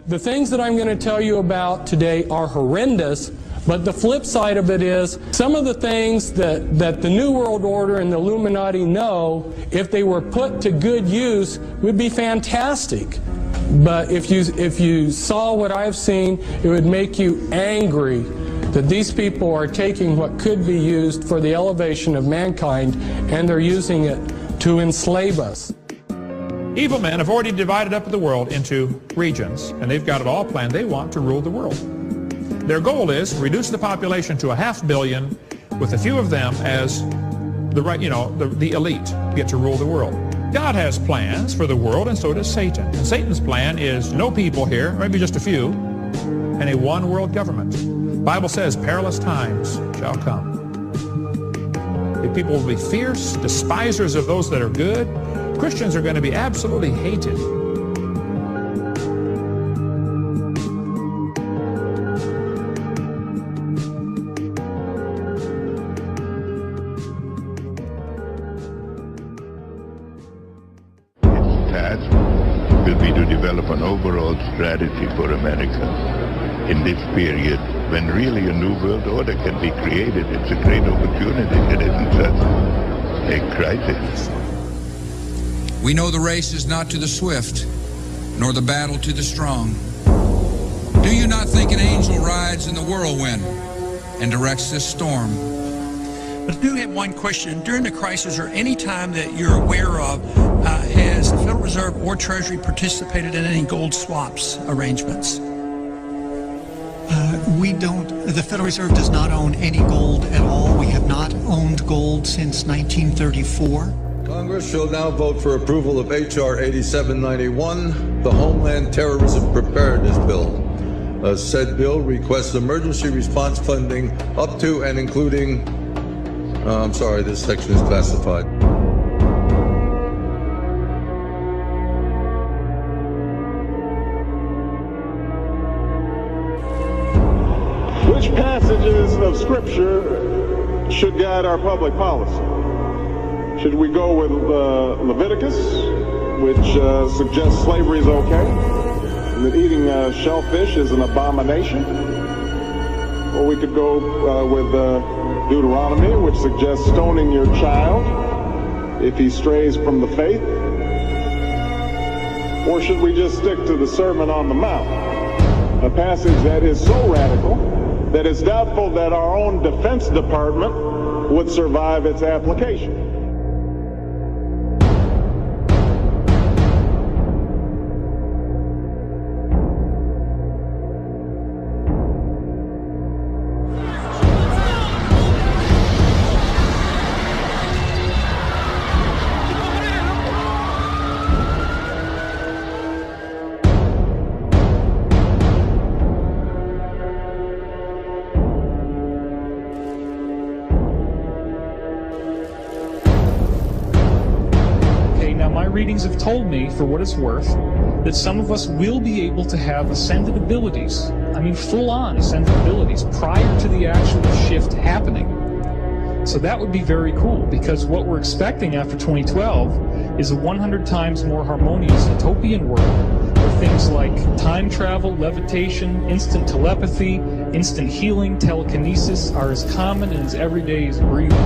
The things that I'm going to tell you about today are horrendous, but the flip side of it is some of the things that the New World Order and the Illuminati know, if they were put to good use, would be fantastic. But if you saw what I've seen, it would make you angry that these people are taking what could be used for the elevation of mankind, and they're using it to enslave us. Evil men have already divided up the world into regions, and they've got it all planned. They want to rule the world. Their goal is to reduce the population to 500 million, with a few of them as the elite get to rule the world. God has plans for the world, and so does Satan. And Satan's plan is no people here, maybe just a few, and a one-world government. The Bible says perilous times shall come. The people will be fierce, despisers of those that are good. Christians are going to be absolutely hated. Its task will be to develop an overall strategy for America in this period when really a new world order can be created. It's a great opportunity. It isn't just a crisis. We know the race is not to the swift, nor the battle to the strong. Do you not think an angel rides in the whirlwind and directs this storm? But I do have one question. During the crisis, or any time that you're aware of, has the Federal Reserve or Treasury participated in any gold swaps arrangements? The Federal Reserve does not own any gold at all. We have not owned gold since 1934. Congress shall now vote for approval of H.R. 8791, the Homeland Terrorism Preparedness Bill. Said bill requests emergency response funding up to and including, I'm sorry, this section is classified. Which passages of Scripture should guide our public policy? Should we go with Leviticus, which suggests slavery is okay, and that eating shellfish is an abomination? Or we could go with Deuteronomy, which suggests stoning your child if he strays from the faith? Or should we just stick to the Sermon on the Mount, a passage that is so radical that it's doubtful that our own Defense Department would survive its application? Readings have told me, for what it's worth, that some of us will be able to have ascended abilities. I mean, full-on ascended abilities prior to the actual shift happening. So that would be very cool, because what we're expecting after 2012 is a 100 times more harmonious utopian world where things like time travel, levitation, instant telepathy, instant healing, telekinesis are as common and as everyday as breathing.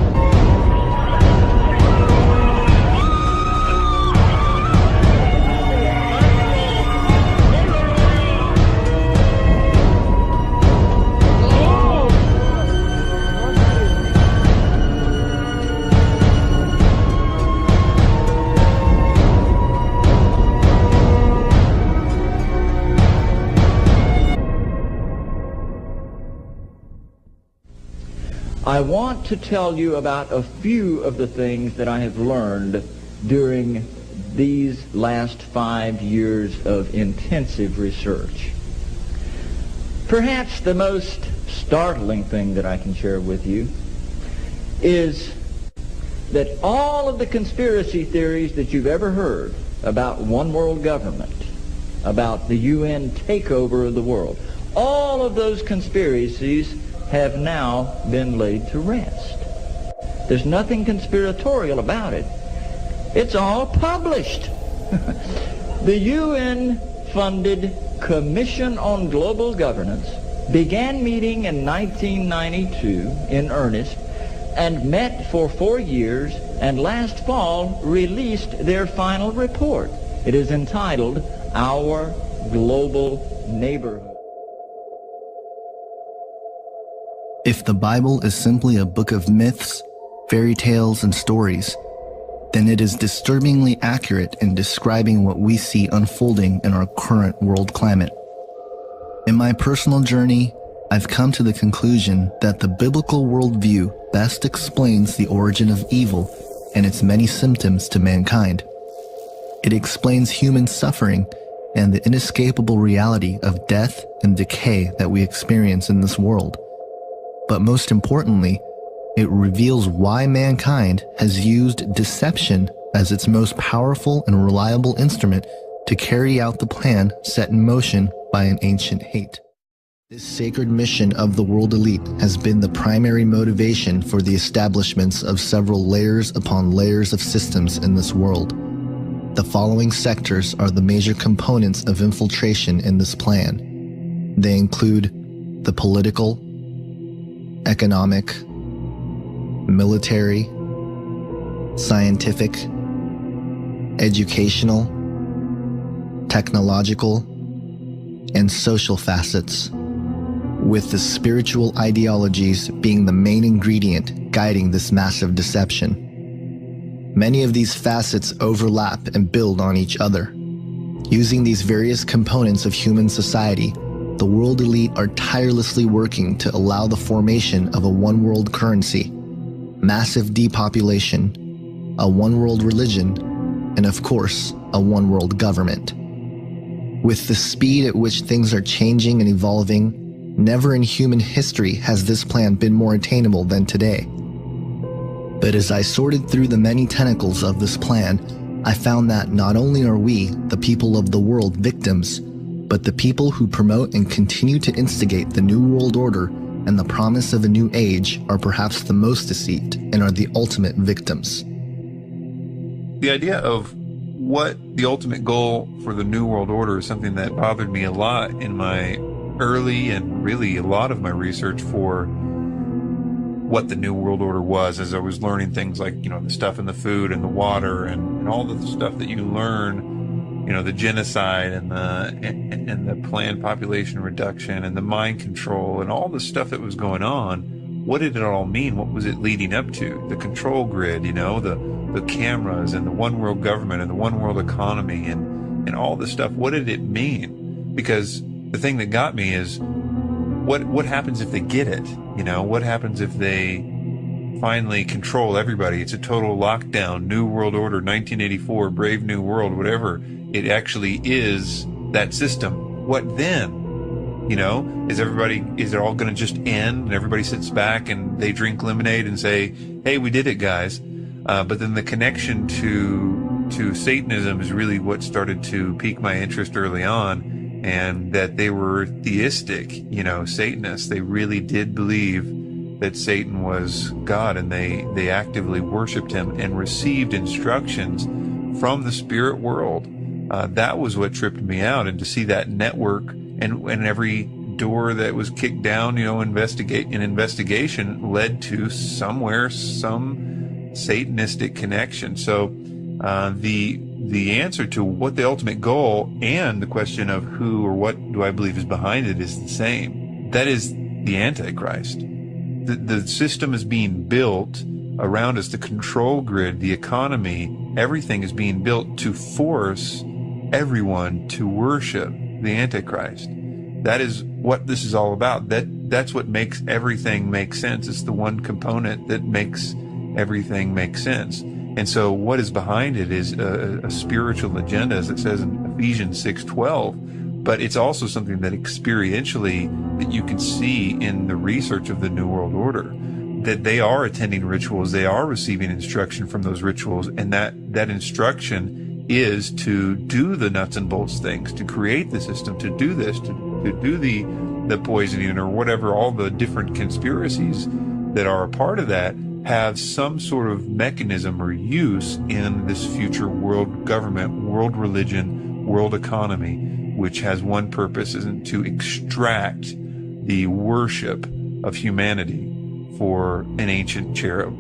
I want to tell you about a few of the things that I have learned during these last 5 years of intensive research. Perhaps the most startling thing that I can share with you is that all of the conspiracy theories that you've ever heard about one world government, about the UN takeover of the world, all of those conspiracies have now been laid to rest. There's nothing conspiratorial about it. It's all published. The UN funded Commission on Global Governance began meeting in 1992 in earnest and met for 4 years, and last fall released their final report. It is entitled Our Global Neighborhood. If the Bible is simply a book of myths, fairy tales, and stories, then it is disturbingly accurate in describing what we see unfolding in our current world climate. In my personal journey, I've come to the conclusion that the biblical worldview best explains the origin of evil and its many symptoms to mankind. It explains human suffering and the inescapable reality of death and decay that we experience in this world. But most importantly, it reveals why mankind has used deception as its most powerful and reliable instrument to carry out the plan set in motion by an ancient hate. This sacred mission of the world elite has been the primary motivation for the establishments of several layers upon layers of systems in this world. The following sectors are the major components of infiltration in this plan. They include the political, economic, military, scientific, educational, technological, and social facets, with the spiritual ideologies being the main ingredient guiding this massive deception. Many of these facets overlap and build on each other. Using these various components of human society, the world elite are tirelessly working to allow the formation of a one-world currency, massive depopulation, a one-world religion, and of course, a one-world government. With the speed at which things are changing and evolving, never in human history has this plan been more attainable than today. But as I sorted through the many tentacles of this plan, I found that not only are we, the people of the world, victims, but the people who promote and continue to instigate the New World Order and the promise of a new age are perhaps the most deceived and are the ultimate victims. The idea of what the ultimate goal for the New World Order is something that bothered me a lot in my early and really a lot of my research for what the New World Order was, as I was learning things like, the stuff in the food and the water and all the stuff that you learn, the genocide and the planned population reduction and the mind control and all the stuff that was going on. What did it all mean? What was it leading up to? The control grid, the cameras and the one world government and the one world economy and all this stuff. What did it mean? Because the thing that got me is what happens if they get it? What happens if they finally control everybody? It's a total lockdown, New World Order, 1984, Brave New World, whatever. It actually is that system. What then? Is it all going to just end and everybody sits back and they drink lemonade and say, hey, we did it, guys. But then the connection to Satanism is really what started to pique my interest early on. And that they were theistic, Satanists. They really did believe that Satan was God, and they actively worshiped him and received instructions from the spirit world. That was what tripped me out, and to see that network and every door that was kicked down, investigation led to somewhere some Satanistic connection. So the answer to what the ultimate goal and the question of who or what do I believe is behind it is the same. That is the Antichrist. The system is being built around us, the control grid, the economy, everything is being built to force everyone to worship the Antichrist. That is what this is all about. That's what makes everything make sense. It's the one component that makes everything make sense. And so what is behind it is a spiritual agenda, as it says in Ephesians 6:12. But it's also something that experientially that you can see in the research of the New World Order, that they are attending rituals, they are receiving instruction from those rituals, and that instruction is to do the nuts and bolts things, to create the system, to do this, to do the poisoning or whatever, all the different conspiracies that are a part of that have some sort of mechanism or use in this future world government, world religion, world economy, which has one purpose, isn't to extract the worship of humanity for an ancient cherub.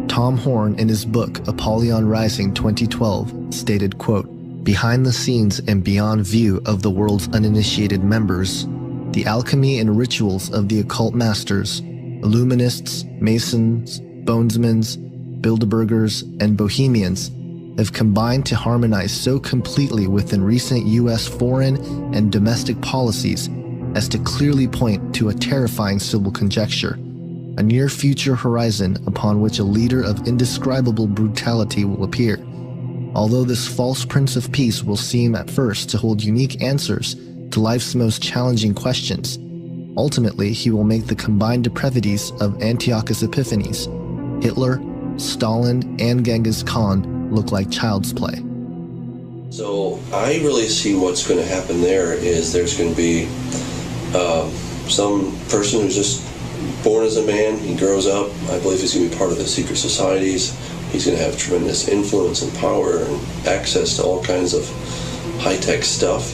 Tom Horn, in his book Apollyon Rising 2012, stated, quote, "Behind the scenes and beyond view of the world's uninitiated members, the alchemy and rituals of the occult masters, Illuminists, Masons, Bonesmans, Bilderbergers, and Bohemians have combined to harmonize so completely within recent U.S. foreign and domestic policies as to clearly point to a terrifying civil conjecture, a near-future horizon upon which a leader of indescribable brutality will appear. Although this false Prince of Peace will seem at first to hold unique answers to life's most challenging questions, ultimately he will make the combined depravities of Antiochus Epiphanes, Hitler, Stalin, and Genghis Khan look like child's play." So I really see what's going to happen there is there's going to be some person who's just born as a man, he grows up, I believe he's going to be part of the secret societies, he's going to have tremendous influence and power and access to all kinds of high-tech stuff,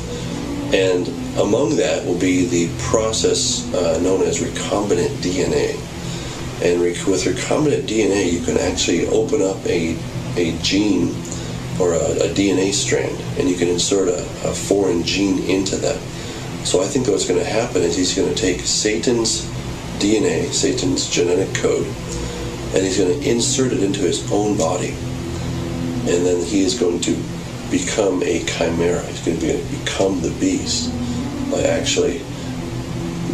and among that will be the process known as recombinant DNA. And with recombinant DNA you can actually open up a gene or a DNA strand, and you can insert a foreign gene into that. So I think what's going to happen is he's going to take Satan's DNA, Satan's genetic code, and he's going to insert it into his own body. And then he is going to become a chimera. He's going to become the beast by actually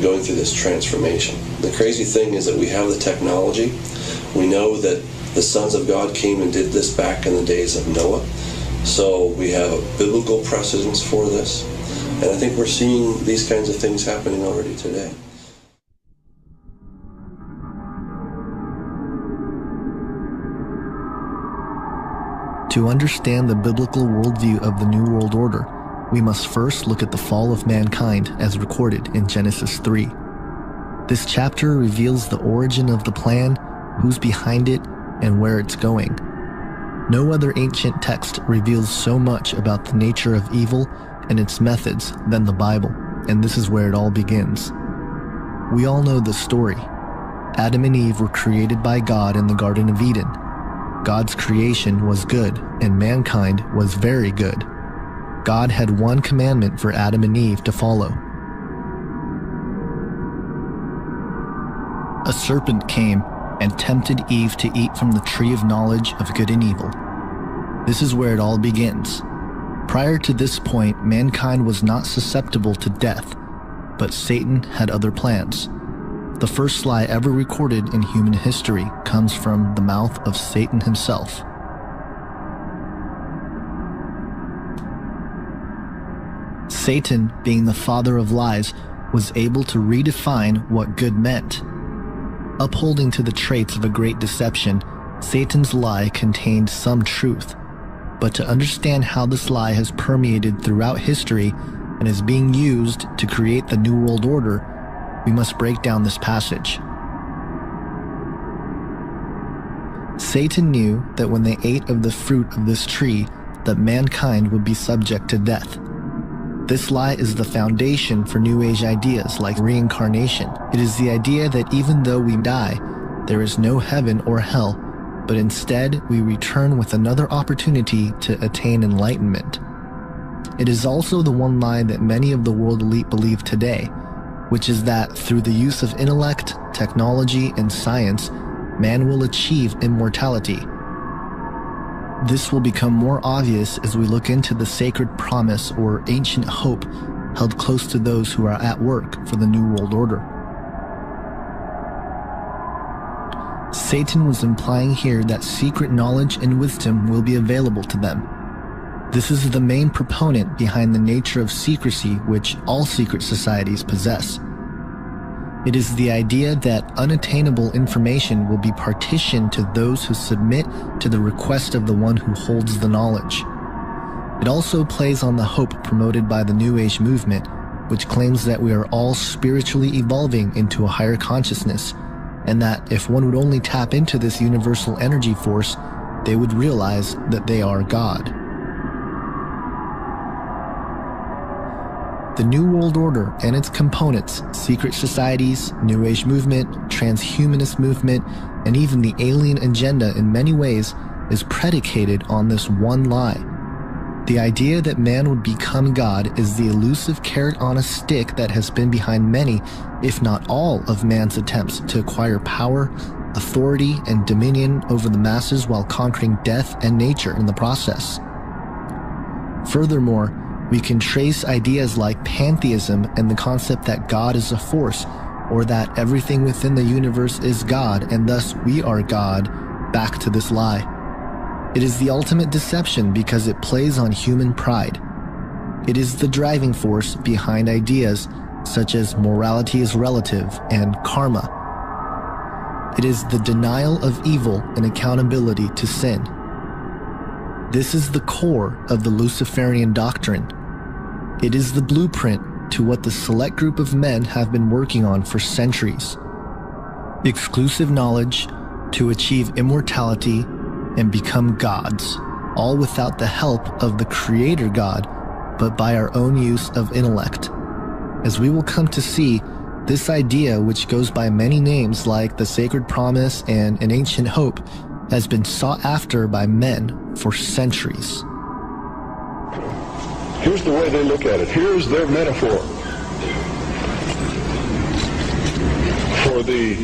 going through this transformation. The crazy thing is that we have the technology. We know that the sons of God came and did this back in the days of Noah. So we have a biblical precedence for this. And I think we're seeing these kinds of things happening already today. To understand the biblical worldview of the New World Order, we must first look at the fall of mankind as recorded in Genesis 3. This chapter reveals the origin of the plan, who's behind it, and where it's going. No other ancient text reveals so much about the nature of evil and its methods than the Bible, and this is where it all begins. We all know the story. Adam and Eve were created by God in the Garden of Eden. God's creation was good, and mankind was very good. God had one commandment for Adam and Eve to follow. A serpent came and tempted Eve to eat from the tree of knowledge of good and evil. This is where it all begins. Prior to this point, mankind was not susceptible to death, but Satan had other plans. The first lie ever recorded in human history comes from the mouth of Satan himself. Satan, being the father of lies, was able to redefine what good meant. Upholding to the traits of a great deception, Satan's lie contained some truth. But to understand how this lie has permeated throughout history and is being used to create the New World Order, we must break down this passage. Satan knew that when they ate of the fruit of this tree, that mankind would be subject to death. This lie is the foundation for New Age ideas like reincarnation. It is the idea that even though we die, there is no heaven or hell, but instead we return with another opportunity to attain enlightenment. It is also the one lie that many of the world elite believe today, which is that through the use of intellect, technology, and science, man will achieve immortality. This will become more obvious as we look into the sacred promise or ancient hope held close to those who are at work for the New World Order. Satan was implying here that secret knowledge and wisdom will be available to them. This is the main proponent behind the nature of secrecy which all secret societies possess. It is the idea that unattainable information will be partitioned to those who submit to the request of the one who holds the knowledge. It also plays on the hope promoted by the New Age movement, which claims that we are all spiritually evolving into a higher consciousness, and that if one would only tap into this universal energy force, they would realize that they are God. The New World Order and its components, secret societies, New Age movement, transhumanist movement, and even the alien agenda in many ways is predicated on this one lie. The idea that man would become God is the elusive carrot on a stick that has been behind many, if not all, of man's attempts to acquire power, authority, and dominion over the masses while conquering death and nature in the process. Furthermore, we can trace ideas like pantheism and the concept that God is a force, or that everything within the universe is God and thus we are God, back to this lie. It is the ultimate deception because it plays on human pride. It is the driving force behind ideas such as morality is relative and karma. It is the denial of evil and accountability to sin. This is the core of the Luciferian doctrine. It is the blueprint to what the select group of men have been working on for centuries. Exclusive knowledge to achieve immortality and become gods, all without the help of the Creator God, but by our own use of intellect. As we will come to see, this idea, which goes by many names like the Sacred Promise and an Ancient Hope, has been sought after by men for centuries. Here's the way they look at it. Here's their metaphor for the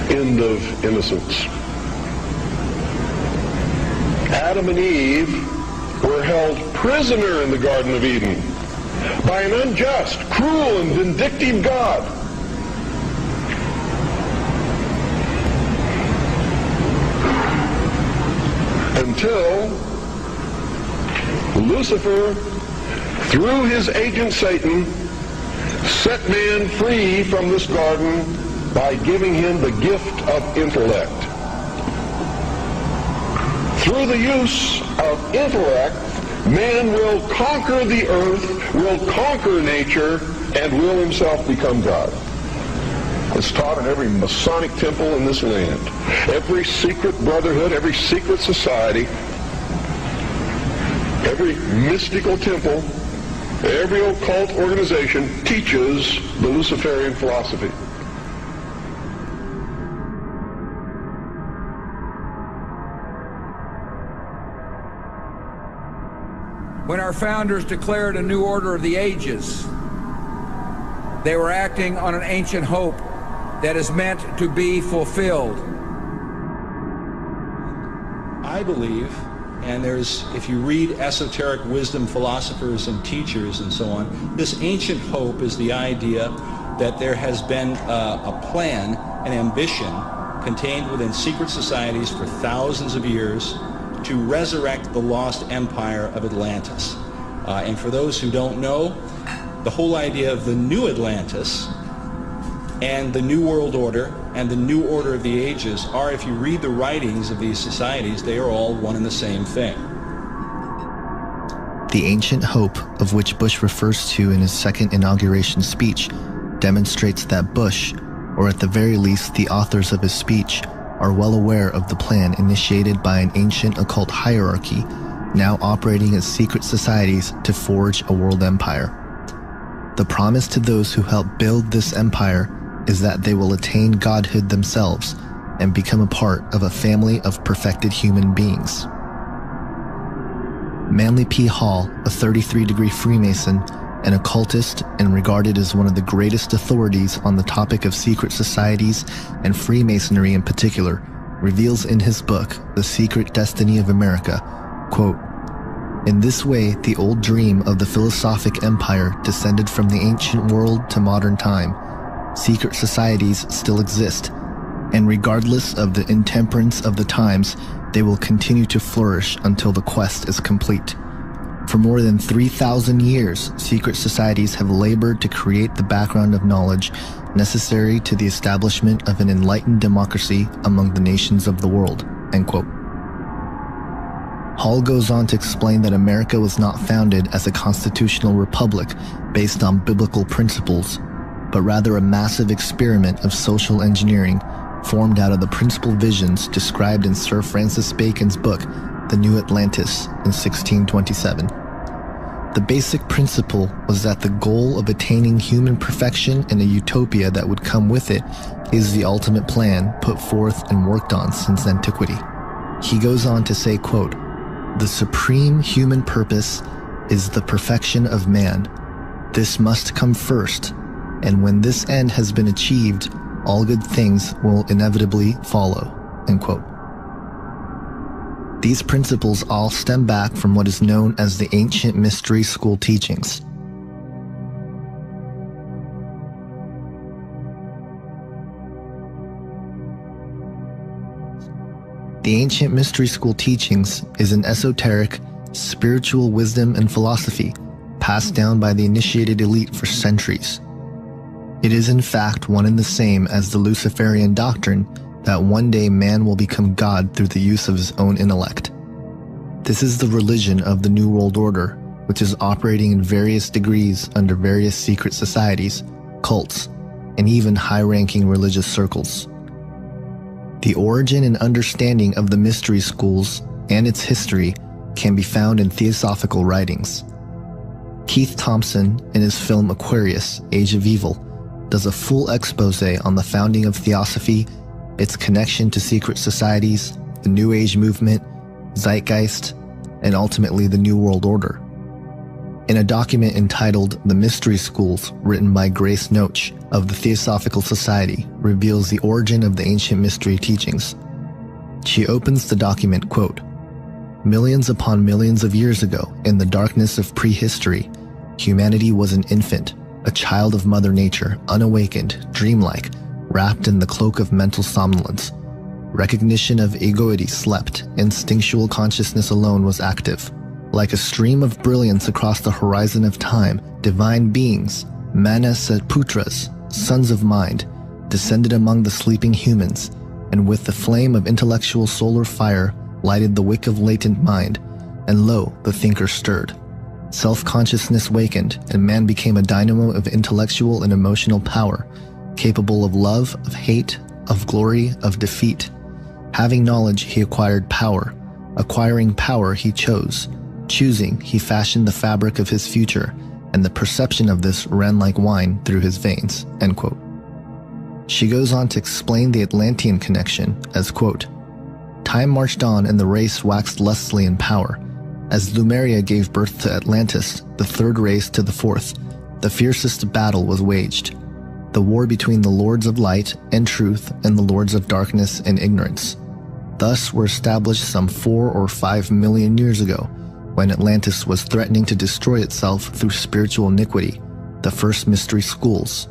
end of innocence. Adam and Eve were held prisoner in the Garden of Eden by an unjust, cruel, and vindictive God. Until Lucifer, through his agent Satan, set man free from this garden by giving him the gift of intellect. Through the use of intellect, man will conquer the earth, will conquer nature, and will himself become God. It's taught in every Masonic temple in this land. Every secret brotherhood, every secret society, every mystical temple, every occult organization teaches the Luciferian philosophy. When our founders declared a new order of the ages, they were acting on an ancient hope that is meant to be fulfilled. I believe, and if you read esoteric wisdom philosophers and teachers and so on, this ancient hope is the idea that there has been a plan, an ambition contained within secret societies for thousands of years to resurrect the lost empire of Atlantis. And for those who don't know, the whole idea of the new Atlantis and the New World Order and the New Order of the Ages are, if you read the writings of these societies, they are all one and the same thing. The ancient hope, of which Bush refers to in his second inauguration speech, demonstrates that Bush, or at the very least the authors of his speech, are well aware of the plan initiated by an ancient occult hierarchy, now operating as secret societies to forge a world empire. The promise to those who help build this empire is that they will attain godhood themselves and become a part of a family of perfected human beings. Manly P. Hall, a 33-degree Freemason, an occultist and regarded as one of the greatest authorities on the topic of secret societies and Freemasonry in particular, reveals in his book, The Secret Destiny of America, quote, "In this way, the old dream of the philosophic empire descended from the ancient world to modern time. Secret societies still exist, and regardless of the intemperance of the times, they will continue to flourish until the quest is complete. For more than 3,000 years, secret societies have labored to create the background of knowledge necessary to the establishment of an enlightened democracy among the nations of the world." End quote. Hall goes on to explain that America was not founded as a constitutional republic based on biblical principles, but rather a massive experiment of social engineering formed out of the principal visions described in Sir Francis Bacon's book, The New Atlantis, in 1627. The basic principle was that the goal of attaining human perfection and a utopia that would come with it is the ultimate plan put forth and worked on since antiquity. He goes on to say, quote, "The supreme human purpose is the perfection of man. This must come first, and when this end has been achieved, all good things will inevitably follow." End quote. These principles all stem back from what is known as the ancient mystery school teachings. The ancient mystery school teachings is an esoteric, spiritual wisdom and philosophy passed down by the initiated elite for centuries. It is in fact one and the same as the Luciferian doctrine that one day man will become God through the use of his own intellect. This is the religion of the New World Order, which is operating in various degrees under various secret societies, cults, and even high-ranking religious circles. The origin and understanding of the mystery schools and its history can be found in theosophical writings. Keith Thompson, in his film Aquarius, Age of Evil, does a full expose on the founding of theosophy, its connection to secret societies, the New Age movement, Zeitgeist, and ultimately the New World Order. In a document entitled The Mystery Schools, written by Grace Noach of the Theosophical Society, reveals the origin of the ancient mystery teachings. She opens the document, quote, "Millions upon millions of years ago, in the darkness of prehistory, humanity was an infant, a child of Mother Nature, unawakened, dreamlike, wrapped in the cloak of mental somnolence. Recognition of egoity slept, instinctual consciousness alone was active. Like a stream of brilliance across the horizon of time, divine beings, Manasaputras, sons of mind, descended among the sleeping humans, and with the flame of intellectual solar fire lighted the wick of latent mind, and lo, the thinker stirred. Self-consciousness wakened, and man became a dynamo of intellectual and emotional power, capable of love, of hate, of glory, of defeat. Having knowledge, he acquired power. Acquiring power, he chose. Choosing, he fashioned the fabric of his future, and the perception of this ran like wine through his veins." End quote. She goes on to explain the Atlantean connection as, quote, "Time marched on and the race waxed lustily in power. As Lemuria gave birth to Atlantis, the third race to the fourth, the fiercest battle was waged. The war between the Lords of Light and Truth and the Lords of Darkness and Ignorance. Thus were established some 4 or 5 million years ago, when Atlantis was threatening to destroy itself through spiritual iniquity, the first mystery schools.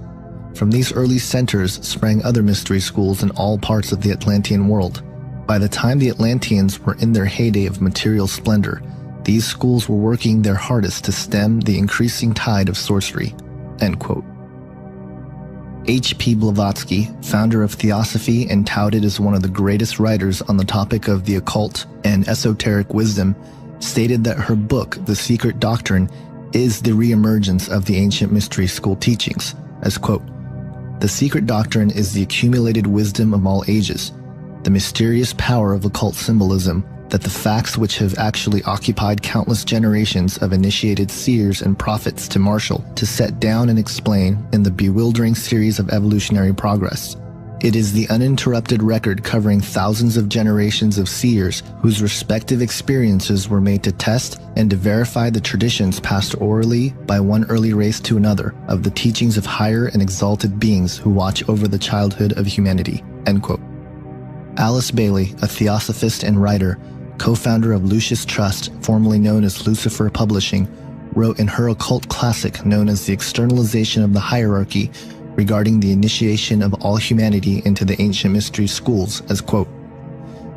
From these early centers sprang other mystery schools in all parts of the Atlantean world. By the time the Atlanteans were in their heyday of material splendor, these schools were working their hardest to stem the increasing tide of sorcery." End quote. H.P. Blavatsky, founder of Theosophy and touted as one of the greatest writers on the topic of the occult and esoteric wisdom, stated that her book, The Secret Doctrine, is the reemergence of the ancient mystery school teachings, as, quote, "The secret doctrine is the accumulated wisdom of all ages, the mysterious power of occult symbolism, that the facts which have actually occupied countless generations of initiated seers and prophets to marshal, to set down and explain in the bewildering series of evolutionary progress. It is the uninterrupted record covering thousands of generations of seers whose respective experiences were made to test and to verify the traditions passed orally by one early race to another of the teachings of higher and exalted beings who watch over the childhood of humanity." End quote. Alice Bailey, a theosophist and writer, co-founder of Lucis Trust, formerly known as Lucifer Publishing, wrote in her occult classic known as The Externalization of the Hierarchy regarding the initiation of all humanity into the ancient mystery schools as, quote,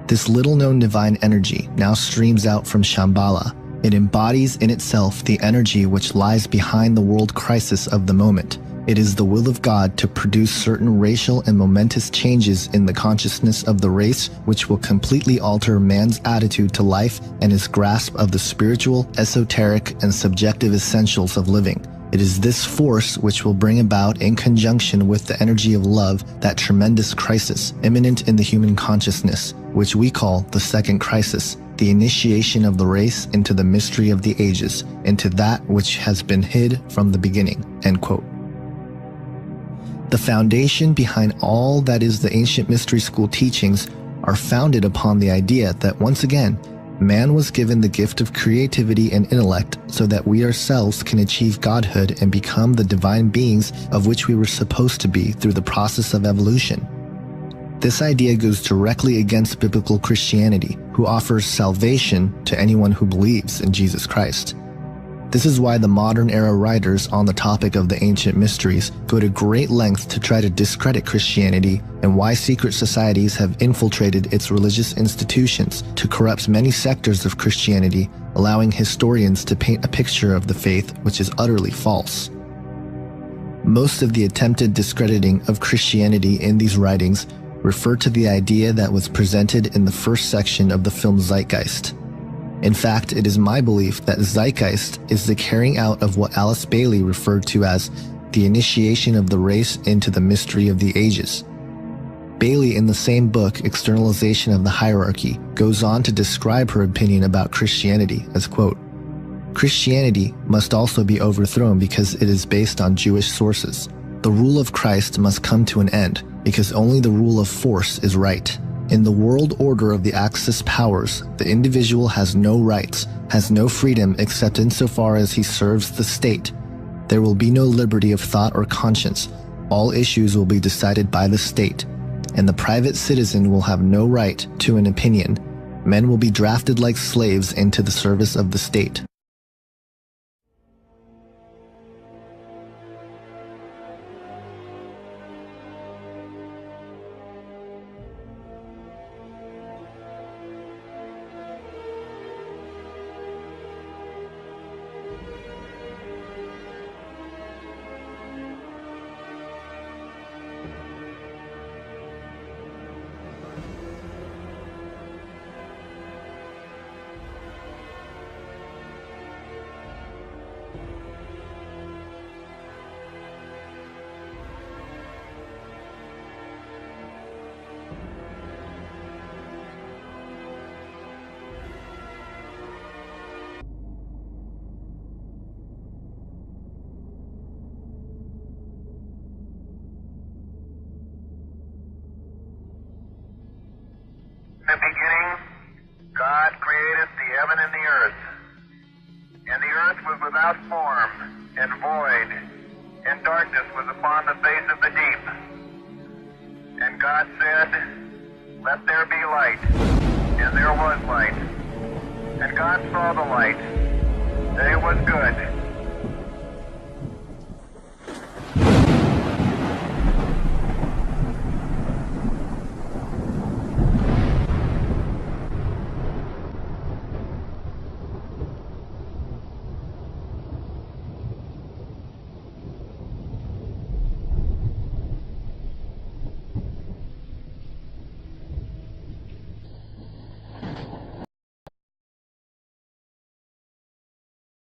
"This little-known divine energy now streams out from Shambhala. It embodies in itself the energy which lies behind the world crisis of the moment. It is the will of God to produce certain racial and momentous changes in the consciousness of the race which will completely alter man's attitude to life and his grasp of the spiritual, esoteric, and subjective essentials of living. It is this force which will bring about, in conjunction with the energy of love, that tremendous crisis imminent in the human consciousness, which we call the second crisis, the initiation of the race into the mystery of the ages, into that which has been hid from the beginning." End quote. The foundation behind all that is the ancient mystery school teachings are founded upon the idea that, once again, man was given the gift of creativity and intellect so that we ourselves can achieve godhood and become the divine beings of which we were supposed to be through the process of evolution. This idea goes directly against biblical Christianity, who offers salvation to anyone who believes in Jesus Christ. This is why the modern era writers on the topic of the ancient mysteries go to great lengths to try to discredit Christianity, and why secret societies have infiltrated its religious institutions to corrupt many sectors of Christianity, allowing historians to paint a picture of the faith which is utterly false. Most of the attempted discrediting of Christianity in these writings refer to the idea that was presented in the first section of the film Zeitgeist. In fact, it is my belief that Zeitgeist is the carrying out of what Alice Bailey referred to as the initiation of the race into the mystery of the ages. Bailey, in the same book, Externalization of the Hierarchy, goes on to describe her opinion about Christianity as, quote, "Christianity must also be overthrown because it is based on Jewish sources. The rule of Christ must come to an end because only the rule of force is right. In the world order of the Axis powers, the individual has no rights, has no freedom except insofar as he serves the state. There will be no liberty of thought or conscience. All issues will be decided by the state, and the private citizen will have no right to an opinion. Men will be drafted like slaves into the service of the state." In the beginning, God created the heaven and the earth. And the earth was without form and void, and darkness was upon the face of the deep. And God said, "Let there be light." And there was light. And God saw the light, that it was good.